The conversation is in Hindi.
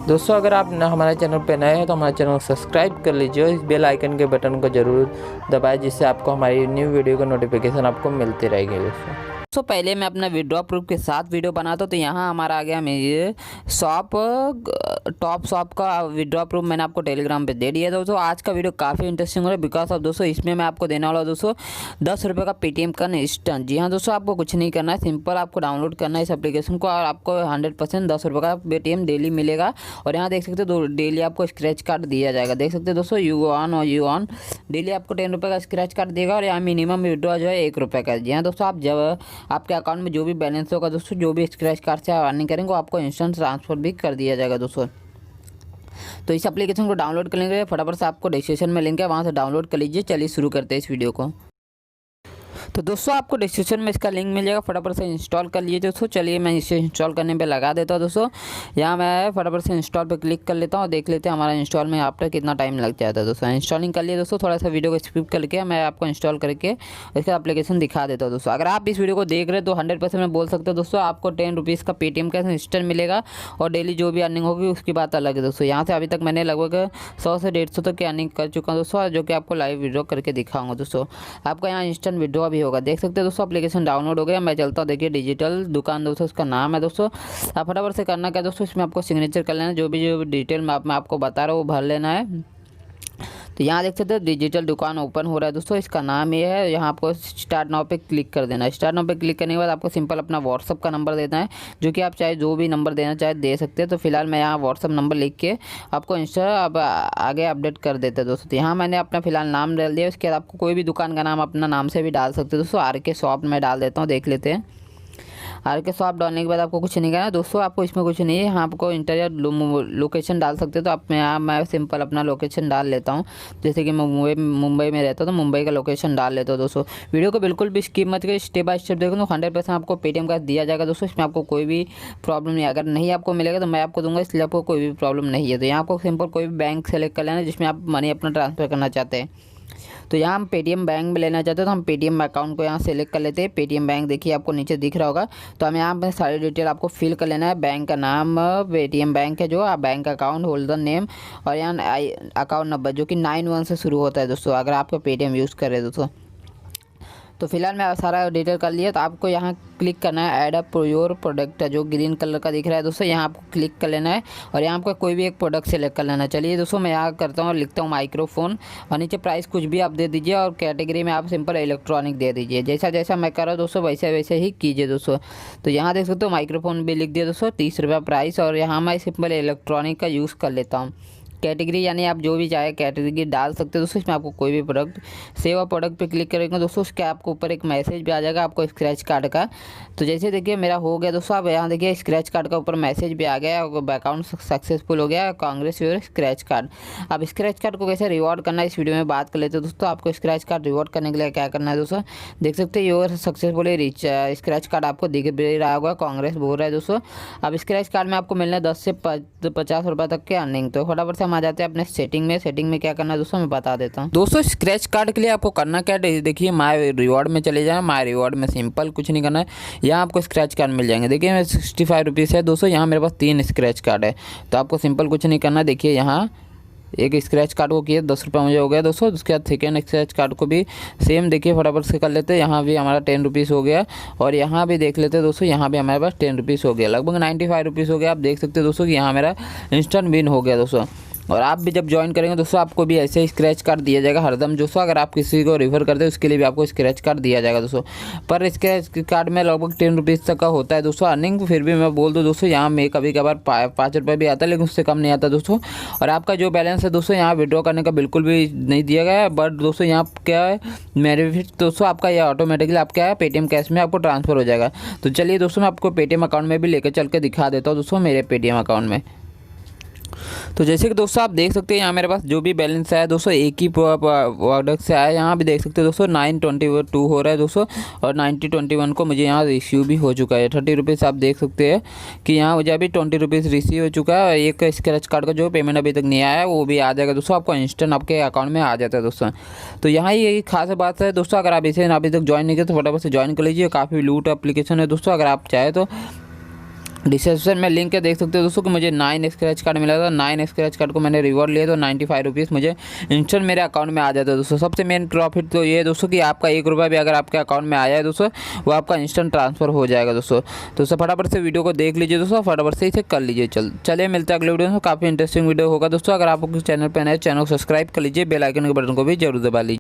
दोस्तों अगर आप हमारे चैनल पर नए हैं तो हमारे चैनल को सब्सक्राइब कर लीजिए, इस बेल आइकन के बटन को ज़रूर दबाएं, जिससे आपको हमारी न्यू वीडियो का नोटिफिकेशन आपको मिलती रहेगी। दोस्तों पहले मैं अपना विड्रॉ प्रूफ के साथ वीडियो बनाता हूँ, तो यहाँ हमारा आ गया मेरे शॉप टॉप शॉप का विड्रॉ प्रूफ मैंने आपको टेलीग्राम पे दे दिया। दोस्तों आज का वीडियो काफ़ी इंटरेस्टिंग हो रहा है, बिकॉज ऑफ दोस्तों इसमें मैं आपको देने वाला हूँ दोस्तों 10 रुपये का पेटीएम का इंस्टेंट। जी हाँ दोस्तों, आपको कुछ नहीं करना है, सिंपल आपको डाउनलोड करना है इस एप्लीकेशन को और आपको 100% 10 रुपये का पेटीएम डेली मिलेगा। और यहाँ देख सकते हो डेली आपको स्क्रैच कार्ड दिया जाएगा। देख सकते हो दोस्तों यू ऑन डेली आपको 10 रुपये का स्क्रैच कार्ड देगा और यहाँ मिनिमम विड्रॉ जो है 1 रुपये का। जी हाँ दोस्तों, आप जब आपके अकाउंट में जो भी बैलेंस होगा दोस्तों, जो भी स्क्रैच कार्ड से आप अर्निंग करेंगे वो आपको इंस्टेंट ट्रांसफर भी कर दिया जाएगा दोस्तों। तो इस एप्लीकेशन को डाउनलोड करने के लिए फटाफट से आपको डिस्क्रिप्शन में लिंक है, वहाँ से डाउनलोड कर लीजिए। चलिए शुरू करते हैं इस वीडियो को। तो दोस्तों आपको डिस्क्रिप्शन में इसका लिंक मिल जाएगा, फटाफट से इंस्टॉल कर लीजिए दोस्तों। चलिए मैं इसे इंस्टॉल करने पे लगा देता हूँ दोस्तों। यहाँ मैं फटाफट से इंस्टॉल पे क्लिक कर लेता हूँ और देख लेते हैं हमारा इंस्टॉल में यहाँ पर कितना टाइम लग जाता है दोस्तों। इंस्टॉलिंग कर लिए दोस्तों, थोड़ा सा वीडियो को स्किप करके मैं आपको इंस्टॉल करके इसका एप्लीकेशन दिखा देता हूँ दोस्तों। अगर आप इस वीडियो को देख रहे हैं तो 100% मैं बोल सकता हूँ दोस्तों, आपको 10 रुपीज़ का पेटीएम का इंस्टेंट मिलेगा और डेली जो भी अर्निंग होगी उसकी बात अलग है दोस्तों। यहाँ से अभी तक मैंने लगभग 100 से 150 तक की अर्निंग कर चुका हूँ दोस्तों, जो कि आपको लाइव विड्रॉ करके दिखाऊंगा दोस्तों। आपका यहाँ इंस्टेंट विड्रॉ भी होगा, देख सकते हैं दोस्तों। एप्लीकेशन डाउनलोड हो गया, मैं चलता हूँ। देखिए डिजिटल दुकान दोस्तों इसका नाम है दोस्तों। आप फटाफट से करना क्या दोस्तों, इसमें आपको सिग्नेचर कर लेना है, जो भी डिटेल मैं आपको बता रहा हूँ वो भर लेना है। तो यहाँ देख सकते हो डिजिटल दुकान ओपन हो रहा है दोस्तों, इसका नाम ये है। यहाँ आपको स्टार्ट नाउ पे क्लिक कर देना है। स्टार्ट नाउ पे क्लिक करने के बाद आपको सिंपल अपना व्हाट्सअप का नंबर देना है, जो कि आप चाहे जो भी नंबर देना चाहे दे सकते हैं। तो फिलहाल मैं यहाँ व्हाट्सअप नंबर लिख के आपको इंस्टा अब आगे अपडेट कर देते हैं दोस्तों। तो यहाँ मैंने अपना फिलहाल नाम डाल दिया। उसके बाद आपको कोई भी दुकान का नाम अपना नाम से भी डाल सकते हो दोस्तों। आर के शॉप में डाल देता हूँ, देख लेते हैं। आर के शॉप डालने के बाद आपको कुछ नहीं करना दोस्तों, आपको इसमें कुछ नहीं है। यहाँ आपको इंटीरियर लोकेशन डाल सकते हो। तो आप यहाँ मैं सिंपल अपना लोकेशन डाल लेता हूँ, जैसे कि मैं मुंबई में रहता हूँ तो मुंबई का लोकेशन डाल लेता हूँ दोस्तों। वीडियो को बिल्कुल भी स्किप मत करिए, स्टेप बाय स्टेप देखो तो 100% आपको पेटीएम का दिया जाएगा दोस्तों। इसमें आपको कोई भी प्रॉब्लम नहीं है। अगर नहीं आपको मिलेगा तो मैं आपको दूंगा, इसलिए आपको कोई भी प्रॉब्लम नहीं है। तो यहाँ आपको सिंपल कोई भी बैंक सेलेक्ट कर लेना जिसमें आप मनी अपना ट्रांसफ़र करना चाहते हैं। तो यहाँ हम पेटीएम बैंक में लेना चाहते हैं, तो हम पेटीएम अकाउंट को यहाँ सेलेक्ट कर लेते हैं। पेटीएम बैंक देखिए आपको नीचे दिख रहा होगा। तो हम यहाँ पर सारी डिटेल आपको फिल कर लेना है। बैंक का नाम पेटीएम बैंक है, जो आप बैंक अकाउंट होल्डर नेम और यहाँ अकाउंट नंबर जो कि 91 से शुरू होता है दोस्तों, अगर आपका पेटीएम यूज़ करें दोस्तों। तो फिलहाल मैं सारा डिटेल कर लिया। तो आपको यहाँ क्लिक करना है ऐड अप योर प्रोडक्ट, जो ग्रीन कलर का दिख रहा है दोस्तों, यहाँ आपको क्लिक कर लेना है और यहाँ आपको कोई भी एक प्रोडक्ट सेलेक्ट कर लेना। चलिए दोस्तों मैं यहाँ करता हूँ, लिखता हूँ माइक्रोफोन और नीचे प्राइस कुछ भी आप दे दीजिए और कैटेगरी में आप सिंपल इलेक्ट्रॉनिक दे दीजिए। जैसा जैसा मैं कर रहा हूँ दोस्तों वैसे वैसे ही कीजिए दोस्तों। तो यहाँ देख सकते हो माइक्रोफोन भी लिख दिया दोस्तों, 30 रुपये प्राइस। और यहाँ मैं सिंपल इलेक्ट्रॉनिक का यूज़ कर लेता हूँ। कैटेगरी यानी आप जो भी चाहे कैटेगरी डाल सकते हो दोस्तों। इसमें आपको कोई भी प्रोडक्ट सेव और प्रोडक्ट पे क्लिक करेंगे दोस्तों, उसके आपको ऊपर एक मैसेज भी आ जाएगा आपको स्क्रैच कार्ड का। तो जैसे देखिए मेरा हो गया दोस्तों, आप यहाँ देखिए स्क्रैच कार्ड का ऊपर मैसेज भी आ गया, अकाउंट सक्सेसफुल हो गया, कांग्रेस योर स्क्रैच कार्ड। अब स्क्रैच कार्ड को कैसे रिवॉर्ड करना है इस वीडियो में बात कर लेते हैं दोस्तों। आपको स्क्रैच कार्ड रिवॉर्ड करने के लिए क्या करना है दोस्तों, देख सकते हैं your successful reach scratch card आपको दिख भी रहा होगा, कांग्रेस बोल रहा है दोस्तों। अब स्क्रैच कार्ड में आपको मिलना है 10 से 50 रुपये तक के अर्निंग। तो फटाफट से हम आ जाते हैं अपने सेटिंग में क्या करना है दोस्तों मैं बता देता हूँ दोस्तों। स्क्रैच कार्ड के लिए आपको करना क्या है, देखिए माय रिवॉर्ड में चले जाए। माय रिवॉर्ड में सिंपल कुछ नहीं करना है, यहाँ आपको स्क्रैच कार्ड मिल जाएंगे। देखिए 65 रुपीज़ है दोस्तों, यहाँ मेरे पास 3 स्क्रैच कार्ड है। तो आपको सिंपल कुछ नहीं करना है, देखिए यहाँ एक स्क्रैच कार्ड को किए 10 रुपये मुझे हो गया दोस्तों। उसके बाद सेकेंड स्क्रैच कार्ड को भी सेम देखिए फटाफट से कर लेते हैं। यहाँ भी हमारा 10 रुपीज़ हो गया और यहाँ भी देख लेते हैं दोस्तों, यहाँ भी हमारे पास 10 रुपीज़ हो गया, लगभग 95 रुपीज़ हो गया। आप देख सकते हैं दोस्तों कि यहाँ मेरा इंस्टेंट विन हो गया दोस्तों। और आप भी जब ज्वाइन करेंगे दोस्तों आपको भी ऐसे ही स्क्रैच कार्ड दिया जाएगा हरदम दोस्तों। अगर आप किसी को रेफर करते हैं उसके लिए भी आपको स्क्रैच कार्ड दिया जाएगा दोस्तों। पर स्क्रैच कार्ड में लगभग 10 रुपीज़ तक का होता है दोस्तों अर्निंग। फिर भी मैं बोल दूँ दोस्तों, यहाँ में कभी कभार 5 रुपये भी आता है, लेकिन उससे कम नहीं आता दोस्तों। और आपका जो बैलेंस है दोस्तों यहाँ विड्रॉ करने का बिल्कुल भी नहीं दिया गया है। बट दोस्तों यहाँ क्या है बेनिफिट दोस्तों, आपका यह ऑटोमेटिकली आप क्या है पेटीएम कैश में आपको ट्रांसफ़र हो जाएगा। तो चलिए दोस्तों मैं आपको पेटीएम अकाउंट में भी लेकर चल के दिखा देता हूँ दोस्तों, मेरे पेटीएम अकाउंट में। तो जैसे कि दोस्तों आप देख सकते हैं यहाँ मेरे पास जो भी बैलेंस आया दोस्तों एक ही प्रोडक्ट से आया। यहाँ भी देख सकते हैं दोस्तों 922 हो रहा है दोस्तों और 9021 को मुझे यहाँ रिसीव भी हो चुका है। 30 रुपीज़ आप देख सकते हैं कि यहाँ मुझे अभी 20 रुपीज़ रिसीव हो चुका है। एक स्क्रैच कार्ड का जो पेमेंट अभी तक नहीं आया है वो भी आ जाएगा दोस्तों, आपको इंस्टेंट आपके अकाउंट में आ जाता है दोस्तों। तो यहाँ ये खास बात है दोस्तों, अगर आप इसे अभी तक ज्वाइन नहीं किया तो फटाफट से ज्वाइन कर लीजिए। काफ़ी लूट एप्लीकेशन है दोस्तों, अगर आप चाहे तो डिस्क्रिप्शन में लिंक है, देख सकते हो दोस्तों कि मुझे 9 स्क्रैच कार्ड मिला था। 9 स्क्रैच कार्ड को मैंने रिवॉर्ड लिया तो 95 रुपीज़ मुझे इंस्टेंट मेरे अकाउंट में आ जाता है दोस्तों। सबसे मेन प्रॉफिट तो ये है दोस्तों कि आपका 1 रुपया भी अगर आपके अकाउंट में आया है दोस्तों, वो आपका इंस्टेंट ट्रांसफर हो जाएगा दोस्तों। दोस्तों फटाफट से वीडियो को देख लीजिए दोस्तों, फटाफट से इसे कर लीजिए। चलिए मिलते हैं अगले वीडियो में, काफ़ी इंटरेस्टिंग वीडियो होगा दोस्तों। अगर आप चैनल पर नए, चैनल को सब्सक्राइब कर लीजिए, बेल आइकन के बटन को भी जरूर दबा लीजिए।